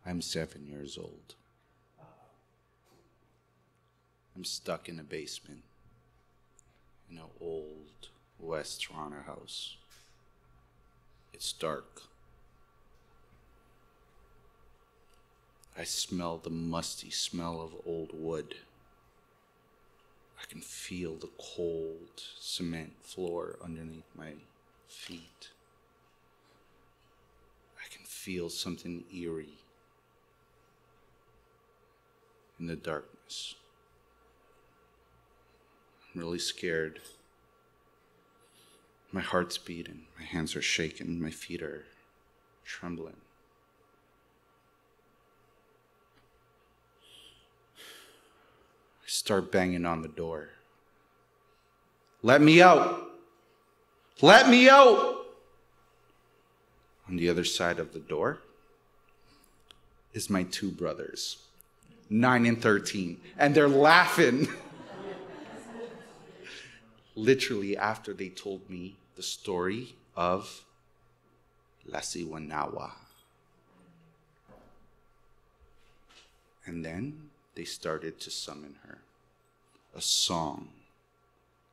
I'm 7 years old. I'm stuck in a basement in an old West Toronto house. It's dark. I smell the musty smell of old wood. I can feel the cold cement floor underneath my feet. I can feel something eerie in the darkness. I'm really scared. My heart's beating, my hands are shaking, my feet are trembling. I start banging on the door. Let me out! Let me out! On the other side of the door is my two brothers, 9 and 13, and they're laughing. Literally after they told me the story of La Siwanawa. And then they started to summon her. A song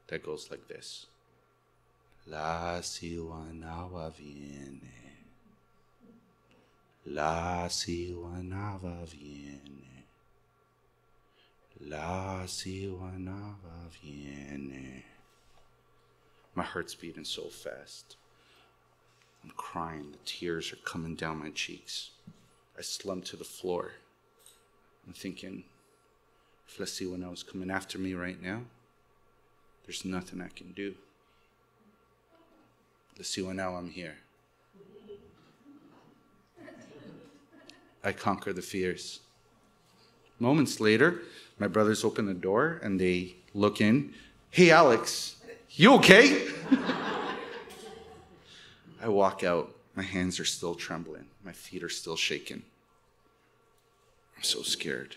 that goes like this. La Siwanawa viene. La Siwanawa viene. La Siwanawa viene. My heart's beating so fast. I'm crying. The tears are coming down my cheeks. I slump to the floor. I'm thinking, if La Siwanawa was coming after me right now, there's nothing I can do. La Siwanawa, I'm here. I conquer the fears. Moments later, my brothers open the door and they look in. Hey, Alex, you okay? I walk out. My hands are still trembling. My feet are still shaking. I'm so scared.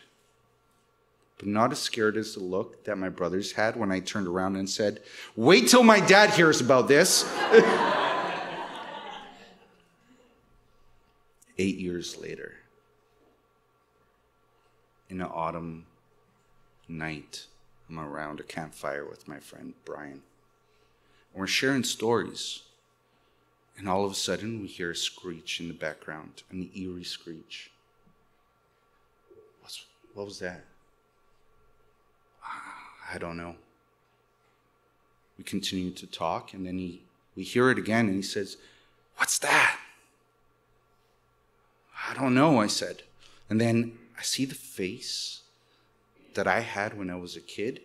But not as scared as the look that my brothers had when I turned around and said, wait till my dad hears about this. 8 years later, in an autumn night, I'm around a campfire with my friend Brian. And we're sharing stories. And all of a sudden, we hear a screech in the background, an eerie screech. What was that? I don't know. We continue to talk, and then we hear it again, and he says, what's that? I don't know, I said. And then I see the face that I had when I was a kid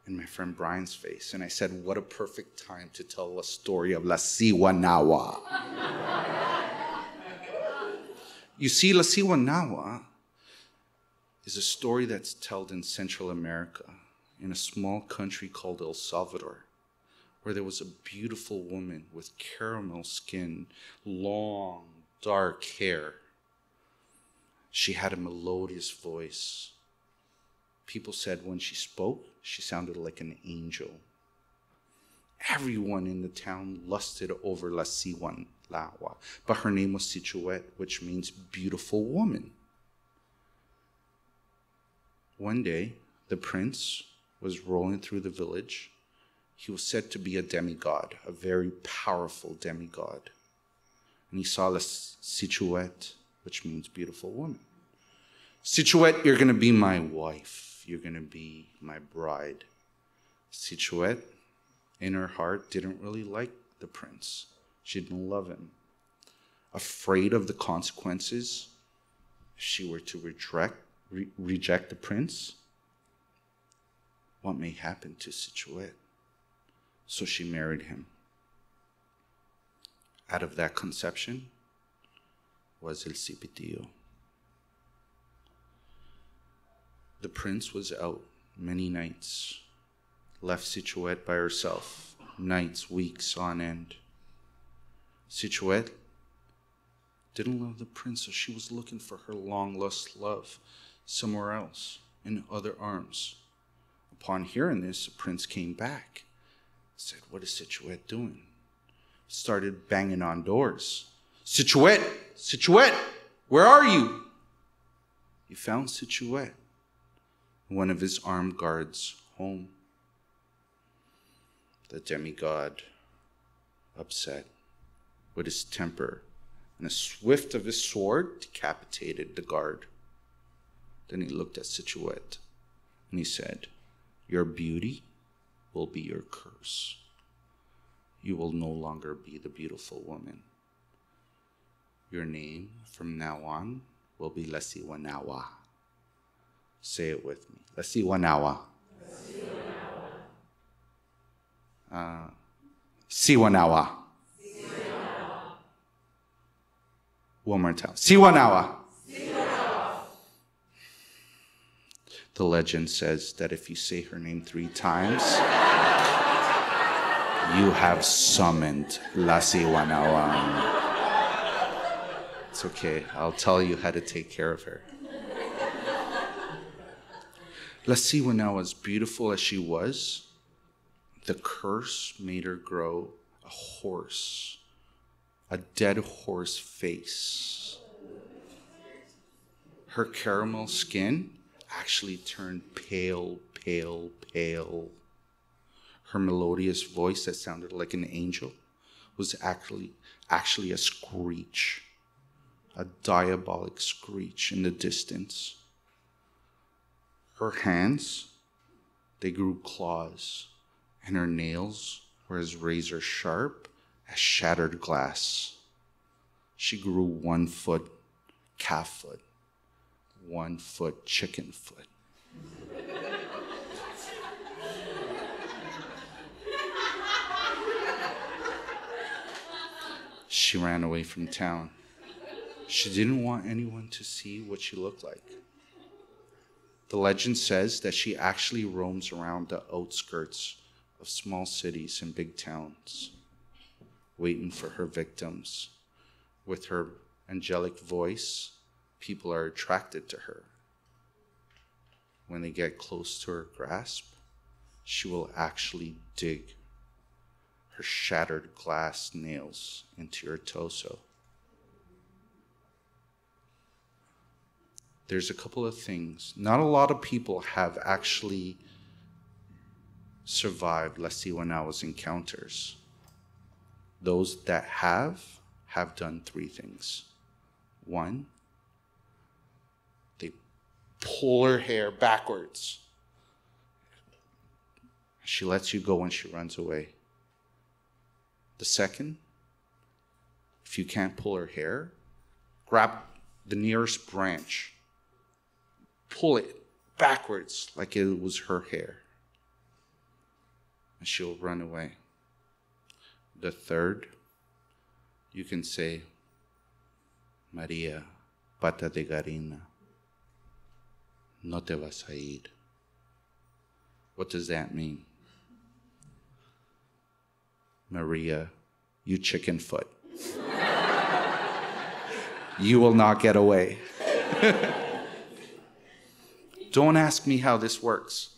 and my friend Brian's face. And I said, what a perfect time to tell a story of La Siwanawa. You see, La Siwanawa is a story that's told in Central America, in a small country called El Salvador, where there was a beautiful woman with caramel skin, long, dark hair. She had a melodious voice. People said when she spoke, she sounded like an angel. Everyone in the town lusted over La Siwanawa, but her name was Situate, which means beautiful woman. One day, the prince was rolling through the village. He was said to be a demigod, a very powerful demigod. And he saw La Situate, which means beautiful woman. Situate, you're going to be my wife. You're going to be my bride. Situate, in her heart, didn't really like the prince. She didn't love him. Afraid of the consequences, if she were to reject the prince, what may happen to Situate? So she married him. Out of that conception was El Cipitillo. The prince was out many nights, left Situate by herself, nights, weeks on end. Situate didn't love the prince, so she was looking for her long-lost love somewhere else, in other arms. Upon hearing this, the prince came back. Said, what is Situate doing? Started banging on doors. Situate, Situate, where are you? he found Scituate, one of his armed guards' home. The demigod, upset with his temper, and a swift of his sword decapitated the guard. Then he looked at Scituate, and he said, "Your beauty will be your curse. You will no longer be the beautiful woman. Your name from now on will be Lasiwanawa." Say it with me. Lasiwanawa. Siwanawa. One more time. Siwanawa. The legend says that if you say her name 3 times, you have summoned Lasiwanawa. It's okay. I'll tell you how to take care of her. Lasiwanawa, as beautiful as she was, the curse made her grow a horse, a dead horse face. Her caramel skin actually turned pale, pale, pale. Her melodious voice that sounded like an angel was actually a screech, a diabolic screech in the distance. Her hands, they grew claws, and her nails were as razor sharp as shattered glass. She grew 1 foot calf foot, 1 foot chicken foot. She ran away from town. She didn't want anyone to see what she looked like. The legend says that she actually roams around the outskirts of small cities and big towns, waiting for her victims. With her angelic voice, people are attracted to her. When they get close to her grasp, she will actually dig her shattered glass nails into your torso. There's a couple of things. Not a lot of people have actually survived Lasiwanawa's encounters. Those that have done 3 things. 1, they pull her hair backwards. She lets you go when she runs away. The second, if you can't pull her hair, grab the nearest branch, pull it backwards like it was her hair, and she'll run away. The third, you can say, "María, pata de gallina, no te vas a ir." What does that mean? Maria, you chicken foot. You will not get away. Don't ask me how this works.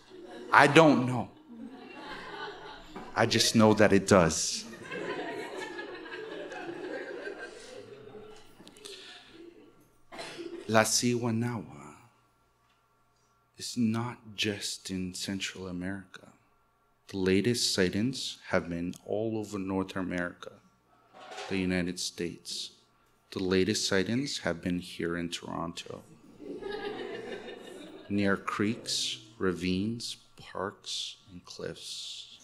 I don't know. I just know that it does. Lasiwanawa is not just in Central America. The latest sightings have been all over North America, the United States. The latest sightings have been here in Toronto, near creeks, ravines, parks, and cliffs.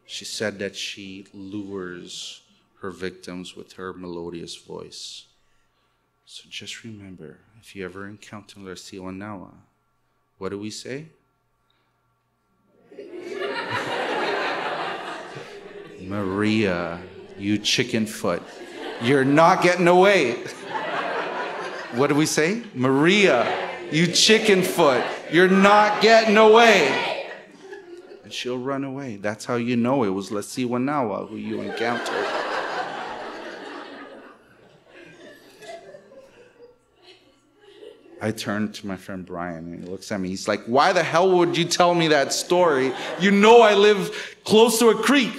She said that she lures her victims with her melodious voice. So just remember, if you ever encounter Lasiwanawa, what do we say? Maria, you chicken foot, you're not getting away. What do we say? Maria, you chicken foot, you're not getting away. And she'll run away. That's how you know it was Lasiwanawa who you encountered. I turned to my friend Brian and he looks at me. He's like, "Why the hell would you tell me that story? You know I live close to a creek."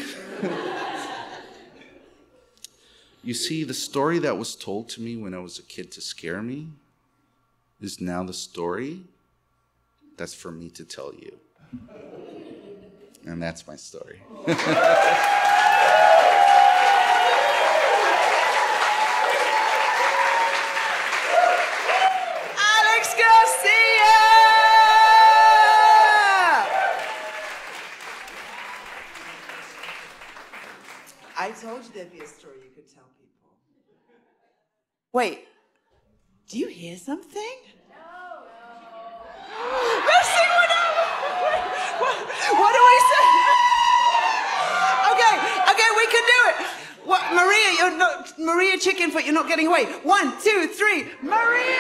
You see, the story that was told to me when I was a kid to scare me is now the story that's for me to tell you. And that's my story. Alex Garcia! I told you there'd be a story you could tell people. Wait, do you hear something? No. Let's sing one out. What do we say? Okay, we can do it. What, Maria, you're not, Maria Chickenfoot, you're not getting away. 1, 2, 3, Maria!